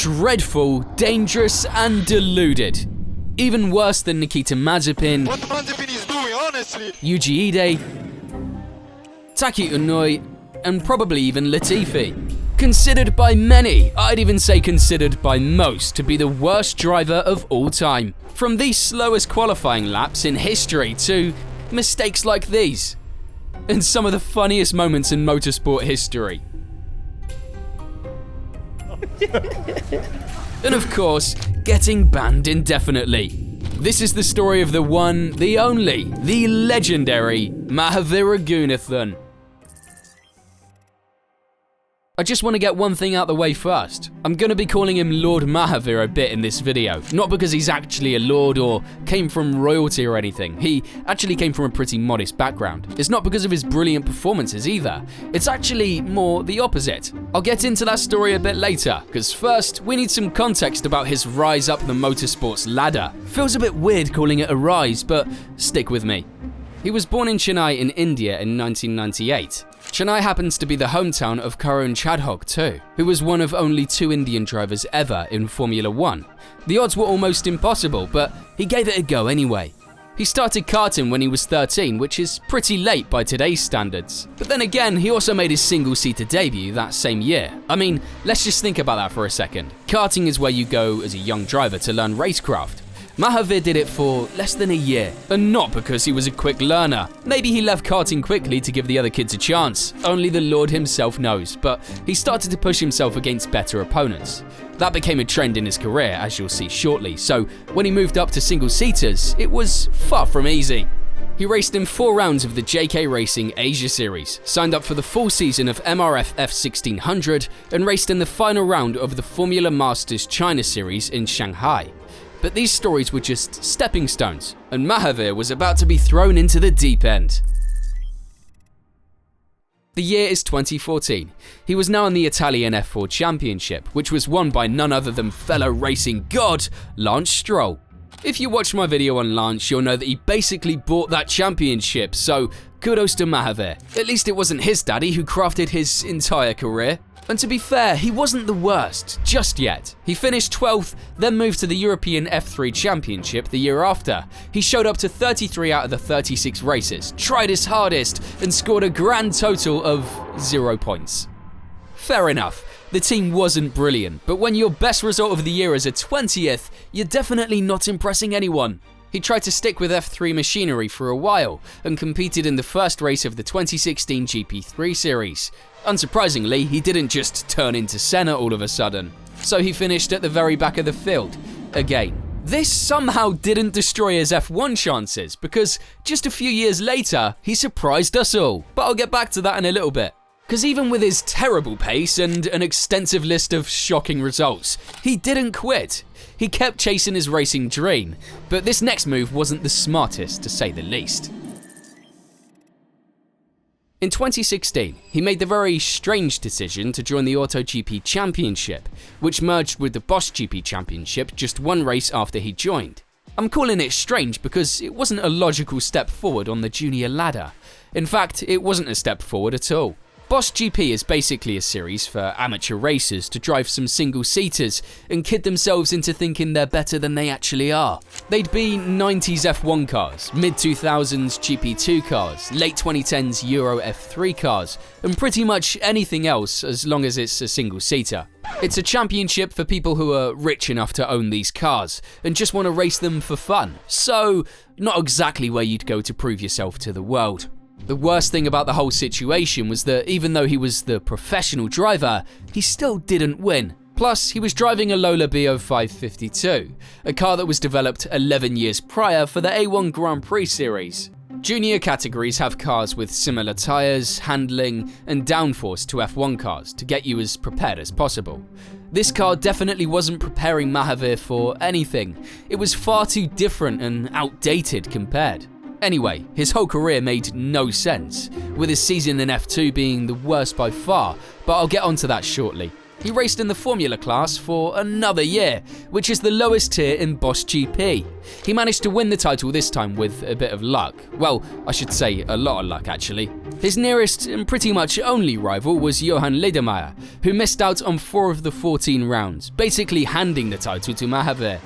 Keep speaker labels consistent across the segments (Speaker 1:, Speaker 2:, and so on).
Speaker 1: dreadful, dangerous, and deluded. Even worse than Nikita Mazepin,
Speaker 2: What Mazepin is doing, honestly?
Speaker 1: Yuji Ide, Taki Inoue, and probably even Latifi. Considered by many, I'd even say considered by most, to be the worst driver of all time. From the slowest qualifying laps in history to mistakes like these, and some of the funniest moments in motorsport history. And of course, getting banned indefinitely. This is the story of the one, the only, the legendary Mahaveer Raghunathan. I just want to get one thing out the way first. I'm going to be calling him Lord Mahaveer a bit in this video, not because he's actually a lord or came from royalty or anything. He actually came from a pretty modest background. It's not because of his brilliant performances either. It's actually more the opposite. I'll get into that story a bit later, because first, we need some context about his rise up the motorsports ladder. Feels a bit weird calling it a rise, but stick with me. He was born in Chennai in India in 1998. Chennai happens to be the hometown of Karun Chadhok too, who was one of only 2 Indian drivers ever in Formula 1. The odds were almost impossible, but he gave it a go anyway. He started karting when he was 13, which is pretty late by today's standards. But then again, he also made his single-seater debut that same year. I mean, let's just think about that for a second. Karting is where you go as a young driver to learn racecraft. Mahaveer did it for less than a year, and not because he was a quick learner. Maybe he left karting quickly to give the other kids a chance, only the Lord himself knows, but he started to push himself against better opponents. That became a trend in his career, as you'll see shortly, so when he moved up to single-seaters, it was far from easy. He raced in 4 rounds of the JK Racing Asia Series, signed up for the full season of MRF F1600, and raced in the final round of the Formula Masters China Series in Shanghai. But these stories were just stepping stones, and Mahaveer was about to be thrown into the deep end. The year is 2014. He was now in the Italian F4 Championship, which was won by none other than fellow racing god, Lance Stroll. If you watch my video on Lance, you'll know that he basically bought that championship, so kudos to Mahaveer. At least it wasn't his daddy who crafted his entire career. And to be fair, he wasn't the worst, just yet. He finished 12th, then moved to the European F3 Championship the year after. He showed up to 33 out of the 36 races, tried his hardest, and scored a grand total of 0 points. Fair enough, the team wasn't brilliant, but when your best result of the year is a 20th, you're definitely not impressing anyone. He tried to stick with F3 machinery for a while, and competed in the first race of the 2016 GP3 series. Unsurprisingly, he didn't just turn into Senna all of a sudden, so he finished at the very back of the field, again. This somehow didn't destroy his F1 chances, because just a few years later, he surprised us all, but I'll get back to that in a little bit. Because even with his terrible pace and an extensive list of shocking results, he didn't quit. He kept chasing his racing dream, but this next move wasn't the smartest, to say the least. In 2016, he made the very strange decision to join the AutoGP Championship, which merged with the Bosch GP Championship just 1 race after he joined. I'm calling it strange because it wasn't a logical step forward on the junior ladder. In fact, it wasn't a step forward at all. Bosch GP is basically a series for amateur racers to drive some single-seaters and kid themselves into thinking they're better than they actually are. They'd be 90s F1 cars, mid-2000s GP2 cars, late 2010s Euro F3 cars, and pretty much anything else as long as it's a single-seater. It's a championship for people who are rich enough to own these cars and just want to race them for fun, so not exactly where you'd go to prove yourself to the world. The worst thing about the whole situation was that even though he was the professional driver, he still didn't win. Plus, he was driving a Lola B0552, a car that was developed 11 years prior for the A1 Grand Prix series. Junior categories have cars with similar tyres, handling, and downforce to F1 cars to get you as prepared as possible. This car definitely wasn't preparing Mahaveer for anything. It was far too different and outdated compared. Anyway, his whole career made no sense, with his season in F2 being the worst by far, but I'll get onto that shortly. He raced in the Formula class for another year, which is the lowest tier in Boss GP. He managed to win the title this time with a bit of luck. Well, I should say a lot of luck actually. His nearest and pretty much only rival was Johan Ledermeyer, who missed out on 4 of the 14 rounds, basically handing the title to Mahaveer.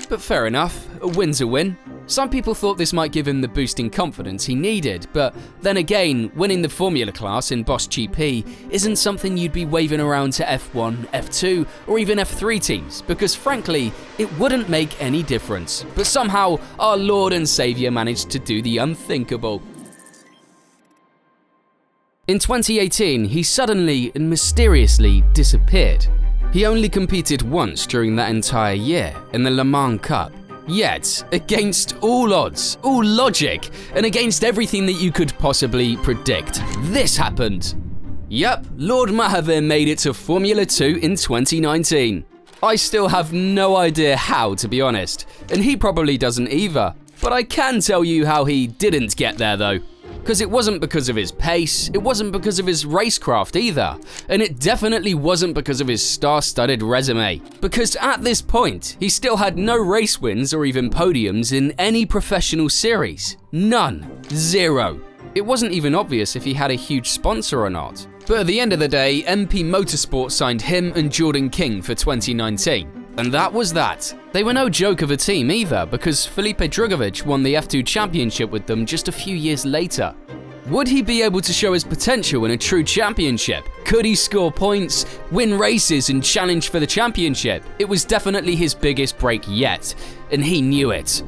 Speaker 1: But fair enough, a win's a win. Some people thought this might give him the boost in confidence he needed, but then again, winning the Formula class in Boss GP isn't something you'd be waving around to F1, F2, or even F3 teams, because frankly, it wouldn't make any difference. But somehow, our Lord and Saviour managed to do the unthinkable. In 2018, he suddenly and mysteriously disappeared. He only competed once during that entire year, in the Le Mans Cup. Yet, against all odds, all logic, and against everything that you could possibly predict, this happened. Yep, Lord Mahaveer made it to Formula 2 in 2019. I still have no idea how, to be honest, and he probably doesn't either. But I can tell you how he didn't get there though. Because it wasn't because of his pace, it wasn't because of his racecraft either, and it definitely wasn't because of his star-studded resume. Because at this point, he still had no race wins or even podiums in any professional series. None. Zero. It wasn't even obvious if he had a huge sponsor or not. But at the end of the day, MP Motorsport signed him and Jordan King for 2019. And that was that. They were no joke of a team either, because Felipe Drugovich won the F2 championship with them just a few years later. Would he be able to show his potential in a true championship? Could he score points, win races, and challenge for the championship? It was definitely his biggest break yet, and he knew it.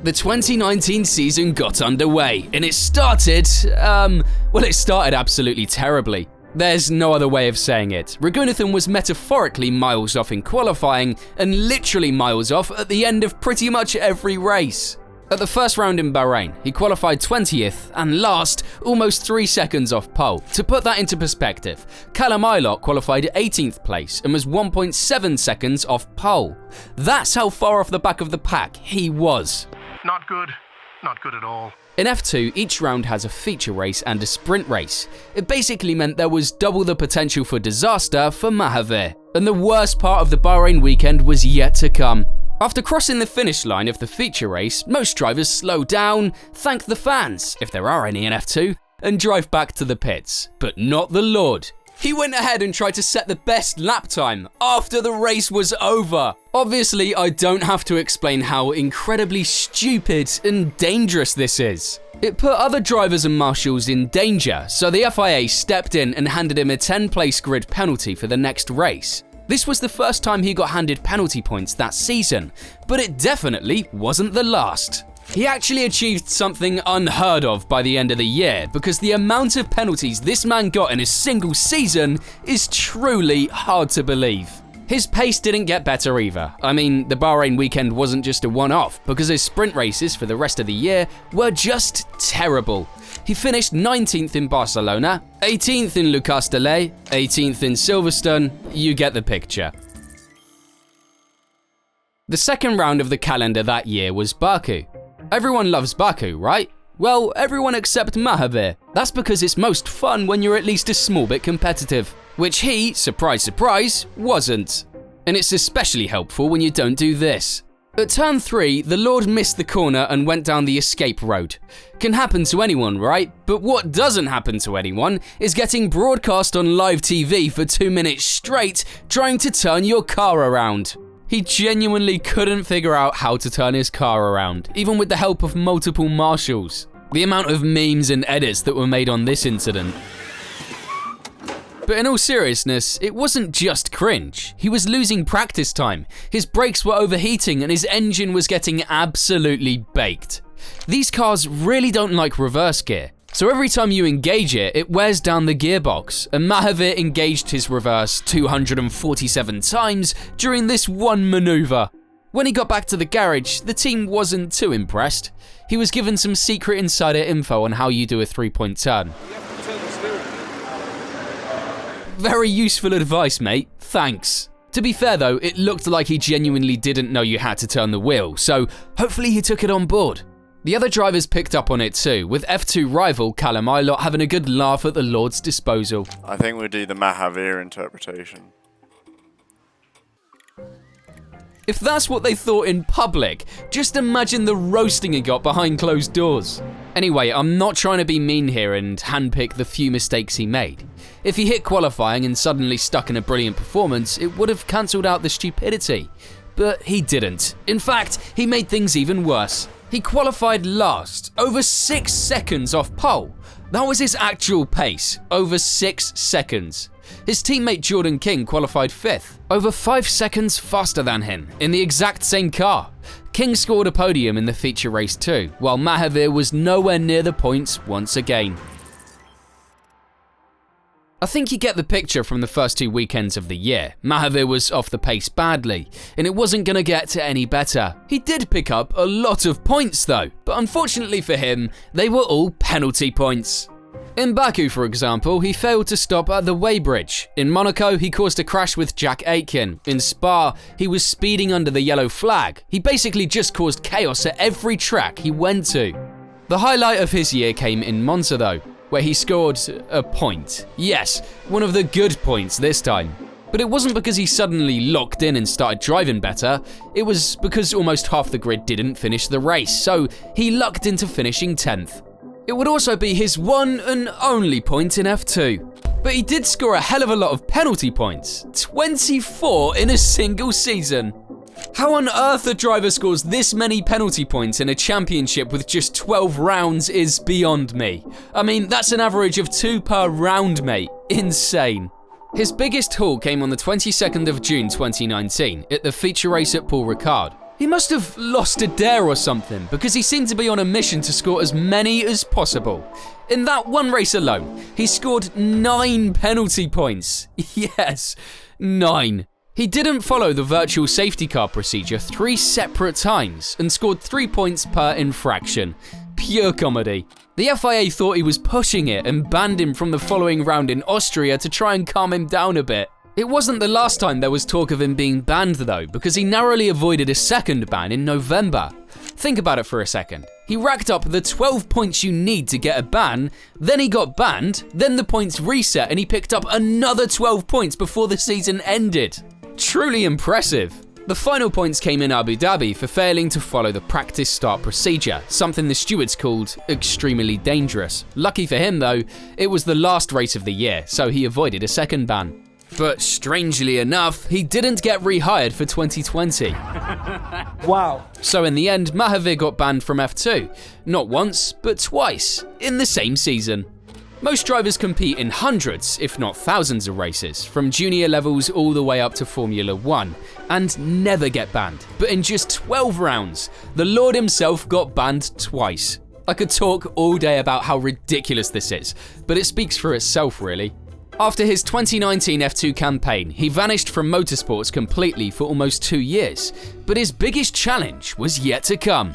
Speaker 1: The 2019 season got underway, and it started, it started absolutely terribly. There's no other way of saying it. Raghunathan was metaphorically miles off in qualifying and literally miles off at the end of pretty much every race. At the first round in Bahrain, he qualified 20th and last, almost 3 seconds off pole. To put that into perspective, Callum Ilott qualified 18th place and was 1.7 seconds off pole. That's how far off the back of the pack he was.
Speaker 3: Not good. Not good at all.
Speaker 1: In F2, each round has a feature race and a sprint race. It basically meant there was double the potential for disaster for Mahaveer. And the worst part of the Bahrain weekend was yet to come. After crossing the finish line of the feature race, most drivers slow down, thank the fans, if there are any in F2, and drive back to the pits. But not the Lord. He went ahead and tried to set the best lap time after the race was over. Obviously, I don't have to explain how incredibly stupid and dangerous this is. It put other drivers and marshals in danger, so the FIA stepped in and handed him a 10-place grid penalty for the next race. This was the first time he got handed penalty points that season, but it definitely wasn't the last. He actually achieved something unheard of by the end of the year, because the amount of penalties this man got in a single season is truly hard to believe. His pace didn't get better either. I mean, the Bahrain weekend wasn't just a one-off, because his sprint races for the rest of the year were just terrible. He finished 19th in Barcelona, 18th in Le Castellet, 18th in Silverstone, you get the picture. The second round of the calendar that year was Baku. Everyone loves Baku, right? Well, everyone except Mahaveer. That's because it's most fun when you're at least a small bit competitive, which he, surprise surprise, wasn't. And it's especially helpful when you don't do this. At turn 3, the Lord missed the corner and went down the escape road. Can happen to anyone, right? But what doesn't happen to anyone is getting broadcast on live TV for 2 minutes straight trying to turn your car around. He genuinely couldn't figure out how to turn his car around, even with the help of multiple marshals. The amount of memes and edits that were made on this incident. But in all seriousness, it wasn't just cringe. He was losing practice time, his brakes were overheating, and his engine was getting absolutely baked. These cars really don't like reverse gear, so every time you engage it, it wears down the gearbox, and Mahaveer engaged his reverse 247 times during this one maneuver. When he got back to the garage, the team wasn't too impressed. He was given some secret insider info on how you do a 3-point turn. Very useful advice, mate. Thanks. To be fair though, it looked like he genuinely didn't know you had to turn the wheel, so hopefully he took it on board. The other drivers picked up on it too, with F2 rival Callum Ilott having a good laugh at the Lord's disposal.
Speaker 4: I think we'll do the Mahaveer interpretation.
Speaker 1: If that's what they thought in public, just imagine the roasting he got behind closed doors. Anyway, I'm not trying to be mean here and handpick the few mistakes he made. If he hit qualifying and suddenly stuck in a brilliant performance, it would have cancelled out the stupidity. But he didn't. In fact, he made things even worse. He qualified last, over 6 seconds off pole. That was his actual pace, over 6 seconds. His teammate Jordan King qualified 5th, over 5 seconds faster than him, in the exact same car. King scored a podium in the feature race too, while Mahaveer was nowhere near the points once again. I think you get the picture from the first 2 weekends of the year. Mahaveer was off the pace badly, and it wasn't going to get to any better. He did pick up a lot of points though, but unfortunately for him, they were all penalty points. In Baku, for example, he failed to stop at the weighbridge. In Monaco, he caused a crash with Jack Aitken. In Spa, he was speeding under the yellow flag. He basically just caused chaos at every track he went to. The highlight of his year came in Monza though, where he scored a point. Yes, one of the good points this time. But it wasn't because he suddenly locked in and started driving better, it was because almost half the grid didn't finish the race, so he lucked into finishing 10th. It would also be his one and only point in F2. But he did score a hell of a lot of penalty points, 24 in a single season. How on earth a driver scores this many penalty points in a championship with just 12 rounds is beyond me. I mean, that's an average of 2 per round, mate. Insane. His biggest haul came on the 22nd of June 2019 at the feature race at Paul Ricard. He must have lost a dare or something, because he seemed to be on a mission to score as many as possible. In that one race alone, he scored 9 penalty points. Yes, 9. He didn't follow the virtual safety car procedure 3 separate times and scored 3 points per infraction. Pure comedy. The FIA thought he was pushing it and banned him from the following round in Austria to try and calm him down a bit. It wasn't the last time there was talk of him being banned though, because he narrowly avoided a second ban in November. Think about it for a second. He racked up the 12 points you need to get a ban, then he got banned, then the points reset and he picked up another 12 points before the season ended. Truly impressive. The final points came in Abu Dhabi for failing to follow the practice start procedure, something the stewards called extremely dangerous. Lucky for him though, it was the last race of the year, so he avoided a second ban. But strangely enough, he didn't get rehired for 2020.
Speaker 4: Wow.
Speaker 1: So in the end, Mahaveer got banned from F2, not once, but twice, in the same season. Most drivers compete in hundreds, if not thousands of races, from junior levels all the way up to Formula 1, and never get banned. But in just 12 rounds, the Lord himself got banned twice. I could talk all day about how ridiculous this is, but it speaks for itself really. After his 2019 F2 campaign, he vanished from motorsports completely for almost 2 years, but his biggest challenge was yet to come.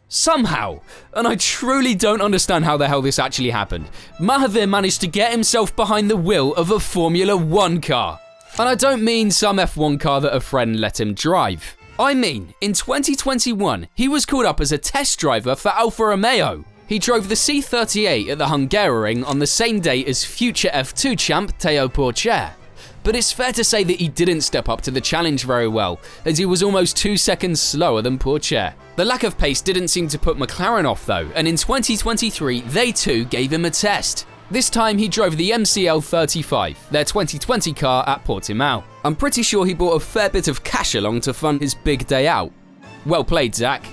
Speaker 1: Somehow, and I truly don't understand how the hell this actually happened, Mahaveer managed to get himself behind the wheel of a Formula 1 car. And I don't mean some F1 car that a friend let him drive. I mean, in 2021, he was called up as a test driver for Alfa Romeo. He drove the C38 at the Hungaroring on the same day as future F2 champ Théo Pourchaire. But it's fair to say that he didn't step up to the challenge very well, as he was almost 2 seconds slower than Pourchaire. The lack of pace didn't seem to put McLaren off though, and in 2023 they too gave him a test. This time he drove the MCL35, their 2020 car at Portimao. I'm pretty sure he brought a fair bit of cash along to fund his big day out. Well played, Zach.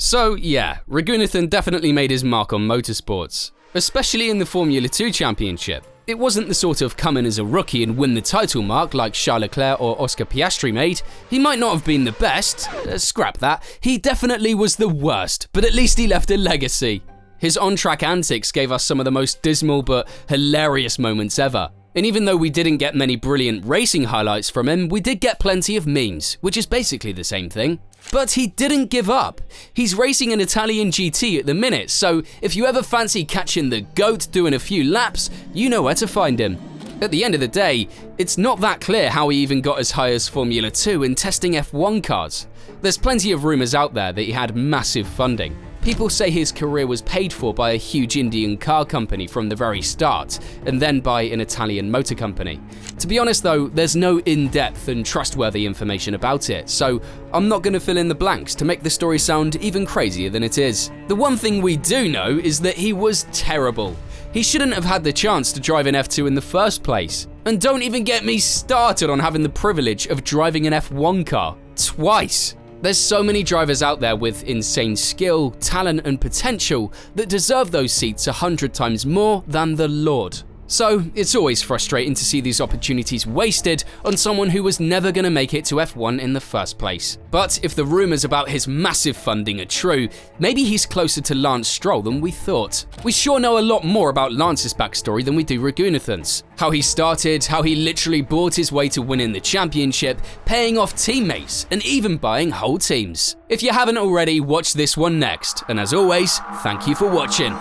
Speaker 1: So yeah, Raghunathan definitely made his mark on motorsports, especially in the Formula 2 championship. It wasn't the sort of come in as a rookie and win the title mark like Charles Leclerc or Oscar Piastri made. He might not have been the best, scrap that, he definitely was the worst, but at least he left a legacy. His on-track antics gave us some of the most dismal but hilarious moments ever. And even though we didn't get many brilliant racing highlights from him, we did get plenty of memes, which is basically the same thing. But he didn't give up. He's racing an Italian GT at the minute, so if you ever fancy catching the GOAT doing a few laps, you know where to find him. At the end of the day, it's not that clear how he even got as high as Formula 2 in testing F1 cars. There's plenty of rumours out there that he had massive funding. People say his career was paid for by a huge Indian car company from the very start, and then by an Italian motor company. To be honest though, there's no in-depth and trustworthy information about it, so I'm not going to fill in the blanks to make the story sound even crazier than it is. The one thing we do know is that he was terrible. He shouldn't have had the chance to drive an F2 in the first place. And don't even get me started on having the privilege of driving an F1 car twice. There's so many drivers out there with insane skill, talent and potential that deserve those seats 100 times more than the Lord. So it's always frustrating to see these opportunities wasted on someone who was never going to make it to F1 in the first place. But if the rumors about his massive funding are true, maybe he's closer to Lance Stroll than we thought. We sure know a lot more about Lance's backstory than we do Raghunathan's. How he started, how he literally bought his way to winning the championship, paying off teammates, and even buying whole teams. If you haven't already, watch this one next. And as always, thank you for watching.